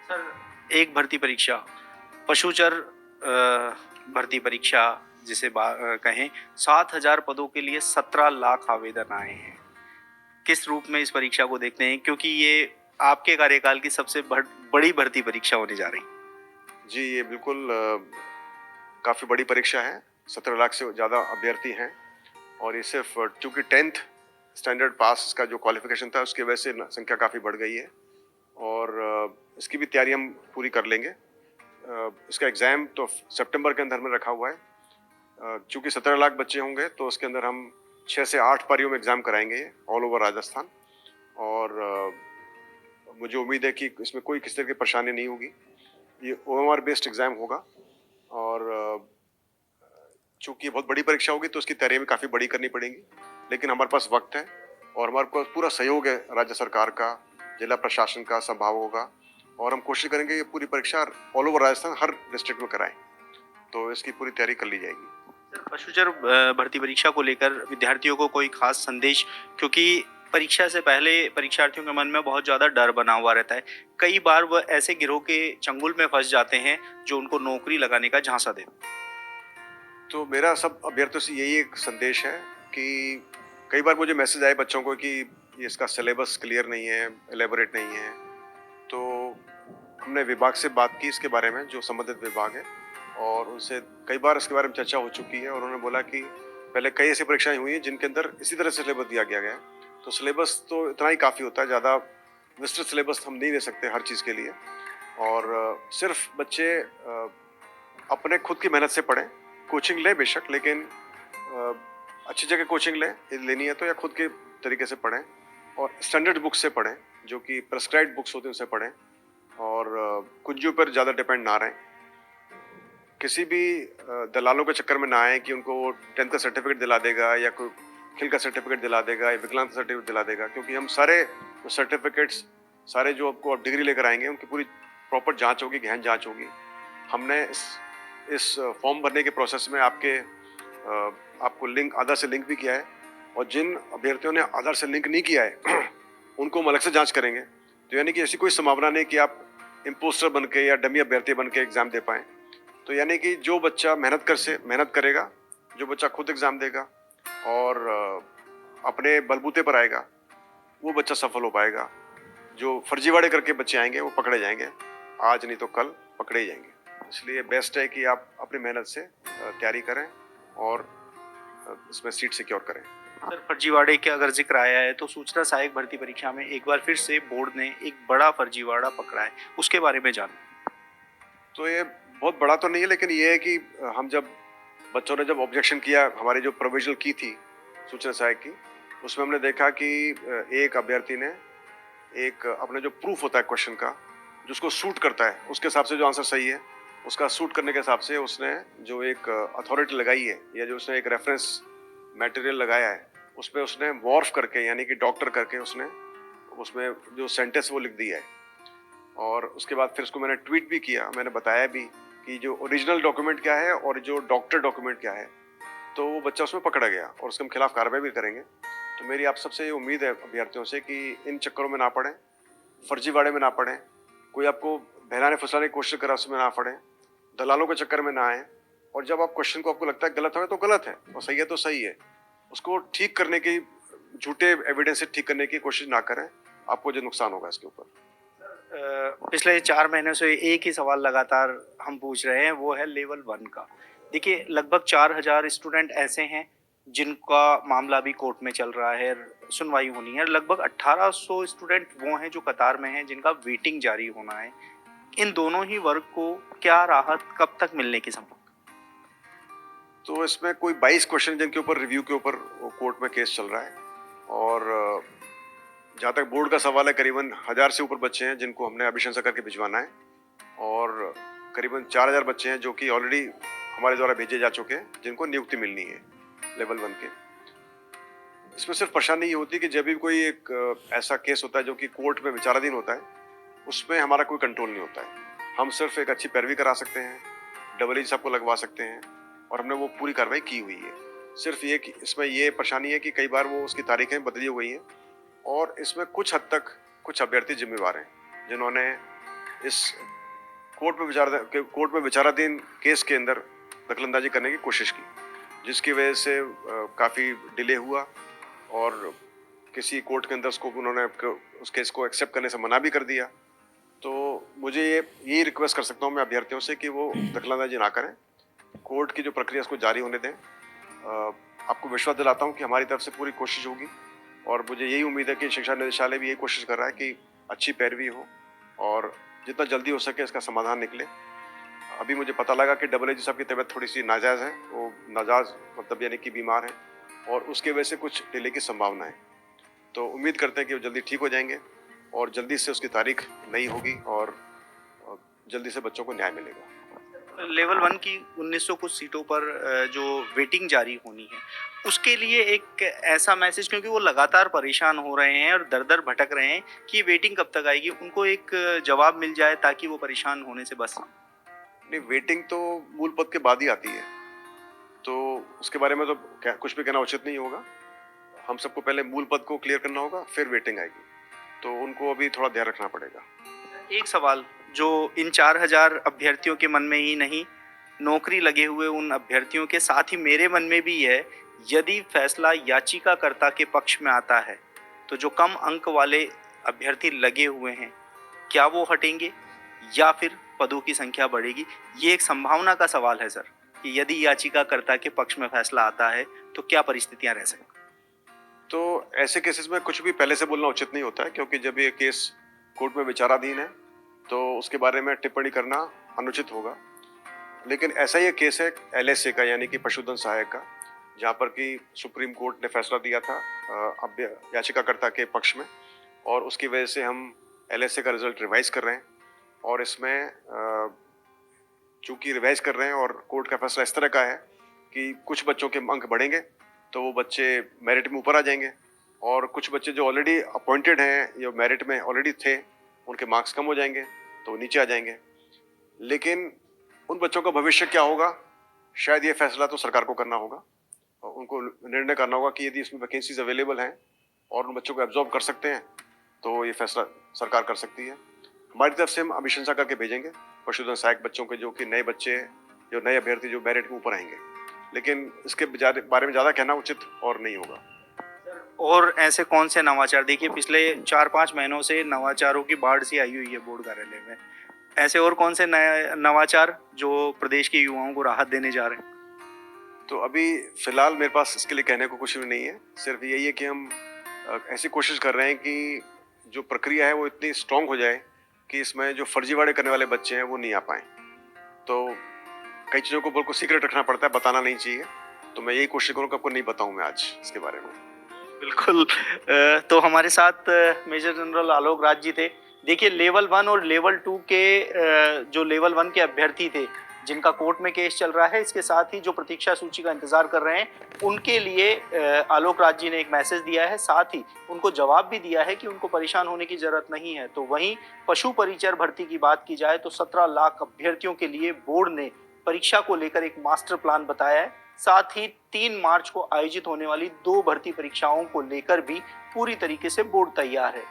Sir, एक भर्ती परीक्षा, पशुचर भर्ती परीक्षा जिसे कहें, 7,000 पदों के लिए 17 लाख आवेदन आए हैं। किस रूप में इस परीक्षा को देखते हैं, क्योंकि ये आपके कार्यकाल की सबसे बड़ी भर्ती परीक्षा होने जा रही है। जी, ये बिल्कुल काफ़ी बड़ी परीक्षा है। 17 लाख से ज़्यादा अभ्यर्थी हैं और ये सिर्फ चूँकि 10th स्टैंडर्ड पास का जो क्वालिफिकेशन था उसकी वजह से संख्या काफ़ी बढ़ गई है और इसकी भी तैयारी हम पूरी कर लेंगे। इसका एग्ज़ाम तो सितंबर के अंदर में रखा हुआ है। चूँकि 17 लाख बच्चे होंगे तो उसके अंदर हम 6 से 8 पारियों में एग्ज़ाम कराएंगे ऑल ओवर राजस्थान और मुझे उम्मीद है कि इसमें कोई किसी तरह की परेशानी नहीं होगी। ये ओएमआर बेस्ड एग्ज़ाम होगा और चूँकि बहुत बड़ी परीक्षा होगी तो उसकी तैयारी में काफ़ी बड़ी करनी पड़ेगी, लेकिन हमारे पास वक्त है और हमारे पास पूरा सहयोग है राज्य सरकार का, जिला प्रशासन का, संभागों का और हम कोशिश करेंगे ये पूरी परीक्षा ऑल ओवर राजस्थान हर डिस्ट्रिक्ट में कराएं, तो इसकी पूरी तैयारी कर ली जाएगी। सर, पशुचर भर्ती परीक्षा को लेकर विद्यार्थियों को कोई खास संदेश, क्योंकि परीक्षा से पहले परीक्षार्थियों के मन में बहुत ज़्यादा डर बना हुआ रहता है। कई बार वह ऐसे गिरोह के चंगुल में फंस जाते हैं जो उनको नौकरी लगाने का झांसा देते हैं। तो मेरा सब अभ्यर्थियों से यही एक संदेश है कि कई बार मुझे मैसेज आए बच्चों को कि ये इसका सिलेबस क्लियर नहीं है, एलेबोरेट नहीं है, तो हमने विभाग से बात की इसके बारे में, जो संबंधित विभाग है, और उनसे कई बार इसके बारे में चर्चा हो चुकी है और उन्होंने बोला कि पहले कई ऐसी परीक्षाएं हुई हैं जिनके अंदर इसी तरह से सिलेबस दिया गया है, तो सिलेबस तो इतना ही काफ़ी होता है, ज़्यादा विस्तृत सिलेबस हम नहीं दे सकते हर चीज़ के लिए और सिर्फ बच्चे अपने खुद की मेहनत से पढ़ें, कोचिंग लें बेशक, लेकिन अच्छी जगह कोचिंग लेनी है तो या खुद के तरीके से पढ़ें और स्टैंडर्ड बुक्स से पढ़ें, जो कि प्रेस्क्राइब्ड बुक्स होती हैं उनसे पढ़ें और कुंजियों पर ज़्यादा डिपेंड ना रहें। किसी भी दलालों के चक्कर में ना आए कि उनको 10th का सर्टिफिकेट दिला देगा या कोई खेल का सर्टिफिकेट दिला देगा या विकलांग सर्टिफिकेट दिला देगा, क्योंकि हम सारे सर्टिफिकेट्स, सारे जो आपको आप डिग्री लेकर आएंगे उनकी पूरी प्रॉपर जांच होगी, गहन जांच होगी। हमने इस फॉर्म भरने के प्रोसेस में आपको लिंक, आधार से लिंक भी किया है और जिन अभ्यर्थियों ने आधार से लिंक नहीं किया है उनको हम अलग से जांच करेंगे। तो यानी कि ऐसी कोई संभावना नहीं कि आप इम्पोस्टर बन के या डमी अभ्यर्थी बन के एग्ज़ाम दे पाएँ। तो यानी कि जो बच्चा मेहनत करेगा, जो बच्चा खुद एग्ज़ाम देगा और अपने बलबूते पर आएगा, वो बच्चा सफल हो पाएगा। जो फर्जीवाड़े करके बच्चे आएंगे वो पकड़े जाएंगे, आज नहीं तो कल पकड़े ही जाएंगे। इसलिए बेस्ट है कि आप अपनी मेहनत से तैयारी करें और इसमें सीट सिक्योर करें। सर, फर्जीवाड़े का अगर जिक्र आया है तो सूचना सहायक भर्ती परीक्षा में एक बार फिर से बोर्ड ने एक बड़ा फर्जीवाड़ा पकड़ा है, उसके बारे में जानें। तो ये बहुत बड़ा तो नहीं है, लेकिन ये है कि हम बच्चों ने जब ऑब्जेक्शन किया, हमारी जो प्रोविजनल की थी सूचना सहायक की, उसमें हमने देखा कि एक अभ्यर्थी ने एक अपने जो प्रूफ होता है क्वेश्चन का, जो उसको सूट करता है, उसके हिसाब से जो आंसर सही है, उसका सूट करने के हिसाब से उसने जो एक अथॉरिटी लगाई है या जो उसने एक रेफरेंस मटेरियल लगाया है, उसमें उसने वॉर्फ करके यानी कि डॉक्टर करके उसने उसमें जो सेंटेंस वो लिख दिया है और उसके बाद फिर उसको मैंने ट्वीट भी किया, मैंने बताया भी कि जो ओरिजिनल डॉक्यूमेंट क्या है और जो डॉक्टर डॉक्यूमेंट क्या है, तो वो बच्चा उसमें पकड़ा गया और उसके हम खिलाफ कार्रवाई भी करेंगे। तो मेरी आप सबसे ये उम्मीद है अभ्यर्थियों से कि इन चक्करों में ना पड़ें, फर्जीवाड़े में ना पड़ें, कोई आपको बहलाने फुसलाने की कोशिश करा उसमें ना पड़ें, दलालों के चक्कर में ना आए और जब आप क्वेश्चन को आपको लगता है गलत है तो गलत है और सही है तो सही है, उसको ठीक करने की, झूठे एविडेंस से ठीक करने की कोशिश ना करें, आपको जो नुकसान होगा इसके ऊपर। पिछले 4 महीनों से एक ही सवाल लगातार हम पूछ रहे हैं, वो है लेवल 1 का। देखिए, लगभग 4,000 स्टूडेंट ऐसे हैं जिनका मामला अभी कोर्ट में चल रहा है, सुनवाई होनी है। लगभग 1800 स्टूडेंट वो हैं जो कतार में हैं, जिनका वेटिंग जारी होना है। इन दोनों ही वर्ग को क्या राहत कब तक मिलने की संभावना? तो इसमें कोई 22 क्वेश्चन जिनके ऊपर रिव्यू के ऊपर कोर्ट में केस चल रहा है और जहाँ तक बोर्ड का सवाल है, करीबन 1000 से ऊपर बच्चे हैं जिनको हमने अभिशंसा करके भिजवाना है और करीबन 4000 बच्चे हैं जो कि ऑलरेडी हमारे द्वारा भेजे जा चुके हैं, जिनको नियुक्ति मिलनी है लेवल 1 के। इसमें सिर्फ परेशानी ये होती है कि जब भी कोई एक ऐसा केस होता है जो कि कोर्ट में विचाराधीन होता है, उसमें हमारा कोई कंट्रोल नहीं होता है। हम सिर्फ एक अच्छी पैरवी करा सकते हैं, डबल एज सबको लगवा सकते हैं और हमने वो पूरी कार्रवाई की हुई है। सिर्फ ये कि इसमें ये परेशानी है कि कई बार वो उसकी तारीखें बदली हुई हैं और इसमें कुछ हद तक कुछ अभ्यर्थी जिम्मेवार हैं जिन्होंने इस कोर्ट में विचाराधीन केस के अंदर दखलंदाजी करने की कोशिश की, जिसकी वजह से काफ़ी डिले हुआ और किसी कोर्ट के अंदर उन्होंने उस केस को एक्सेप्ट करने से मना भी कर दिया। तो मुझे यही रिक्वेस्ट कर सकता हूँ मैं अभ्यर्थियों से कि वो दखलंदाजी ना करें, कोर्ट की जो प्रक्रिया उसको जारी होने दें। आपको विश्वास दिलाता हूँ कि हमारी तरफ से पूरी कोशिश होगी और मुझे यही उम्मीद है कि शिक्षा निदेशालय भी यही कोशिश कर रहा है कि अच्छी पैरवी हो और जितना जल्दी हो सके इसका समाधान निकले। अभी मुझे पता लगा कि डबल साहब की तबीयत थोड़ी सी नाजायज़ है, वो नाजायज़ मतलब यानी कि बीमार है और उसके वजह से कुछ डिले की संभावना है। तो उम्मीद करते हैं कि वो जल्दी ठीक हो जाएंगे और जल्दी से उसकी तारीख नई होगी और जल्दी से बच्चों को न्याय मिलेगा। लेवल 1 की 1900 कुछ सीटों पर जो वेटिंग जारी होनी है, उसके लिए एक ऐसा मैसेज, क्योंकि वो लगातार परेशान हो रहे हैं और दर-दर भटक रहे हैं कि वेटिंग कब तक आएगी, उनको एक जवाब मिल जाए ताकि वो परेशान होने से बच सकें। नहीं, वेटिंग तो मूल पद के बाद ही आती है, तो उसके बारे में तो कुछ भी कहना उचित नहीं होगा। हम सबको पहले मूल पद को क्लियर करना होगा, फिर वेटिंग आएगी, तो उनको अभी थोड़ा ध्यान रखना पड़ेगा। एक सवाल जो इन 4000 अभ्यर्थियों के मन में ही नहीं, नौकरी लगे हुए उन अभ्यर्थियों के साथ ही मेरे मन में भी है, यदि फैसला याचिकाकर्ता के पक्ष में आता है तो जो कम अंक वाले अभ्यर्थी लगे हुए हैं, क्या वो हटेंगे या फिर पदों की संख्या बढ़ेगी? ये एक संभावना का सवाल है सर, कि यदि याचिकाकर्ता के पक्ष में फैसला आता है तो क्या परिस्थितियां रह सकती? तो ऐसे केसेस में कुछ भी पहले से बोलना उचित नहीं होता है, क्योंकि जब ये केस कोर्ट में विचाराधीन है तो उसके बारे में टिप्पणी करना अनुचित होगा। लेकिन ऐसा ही एक केस है LSA का, यानी कि पशुधन सहायक का, जहाँ पर कि सुप्रीम कोर्ट ने फैसला दिया था याचिकाकर्ता के पक्ष में और उसकी वजह से हम LSA का रिजल्ट रिवाइज कर रहे हैं और इसमें चूंकि रिवाइज कर रहे हैं और कोर्ट का फैसला इस तरह का है कि कुछ बच्चों के अंक बढ़ेंगे तो वो बच्चे मेरिट में ऊपर आ जाएंगे और कुछ बच्चे जो ऑलरेडी अपॉइंटेड हैं या मेरिट में ऑलरेडी थे, उनके मार्क्स कम हो जाएंगे तो वो नीचे आ जाएंगे। लेकिन उन बच्चों का भविष्य क्या होगा, शायद ये फैसला तो सरकार को करना होगा और उनको निर्णय करना होगा कि यदि इसमें वैकेंसीज अवेलेबल हैं और उन बच्चों को एब्जॉर्ब कर सकते हैं तो ये फैसला सरकार कर सकती है। हमारी तरफ से हम अभिशंसा करके भेजेंगे पशुधन सहायक बच्चों के, जो कि नए बच्चे, जो नए अभ्यर्थी जो मेरिट में ऊपर आएंगे, लेकिन इसके बारे में ज़्यादा कहना उचित और नहीं होगा। और ऐसे कौन से नवाचार, देखिए पिछले 4-5 महीनों से नवाचारों की बाढ़ सी आई हुई है बोर्ड कार्यालय में, ऐसे और कौन से नए नवाचार जो प्रदेश के युवाओं को राहत देने जा रहे हैं? तो अभी फिलहाल मेरे पास इसके लिए कहने को कुछ भी नहीं है, सिर्फ यही है कि हम ऐसी कोशिश कर रहे हैं कि जो प्रक्रिया है वो इतनी स्ट्रांग हो जाए कि इसमें जो फर्जीवाड़े करने वाले बच्चे हैं वो नहीं आ पाएँ। तो कई चीज़ों को बिल्कुल सीक्रेट रखना पड़ता है, बताना नहीं चाहिए, तो मैं यही कोशिश करूँ कि आपको नहीं बताऊँ मैं आज इसके बारे में। बिल्कुल। तो हमारे साथ मेजर जनरल आलोक राज जी थे। देखिए लेवल 1 और लेवल 2 के जो लेवल 1 के अभ्यर्थी थे जिनका कोर्ट में केस चल रहा है, इसके साथ ही जो प्रतीक्षा सूची का इंतजार कर रहे हैं, उनके लिए आलोक राज जी ने एक मैसेज दिया है, साथ ही उनको जवाब भी दिया है कि उनको परेशान होने की जरूरत नहीं है। तो वहीं पशु परिचर भर्ती की बात की जाए तो 17 लाख अभ्यर्थियों के लिए बोर्ड ने परीक्षा को लेकर एक मास्टर प्लान बताया है। साथ ही 3 मार्च को आयोजित होने वाली 2 भर्ती परीक्षाओं को लेकर भी पूरी तरीके से बोर्ड तैयार है।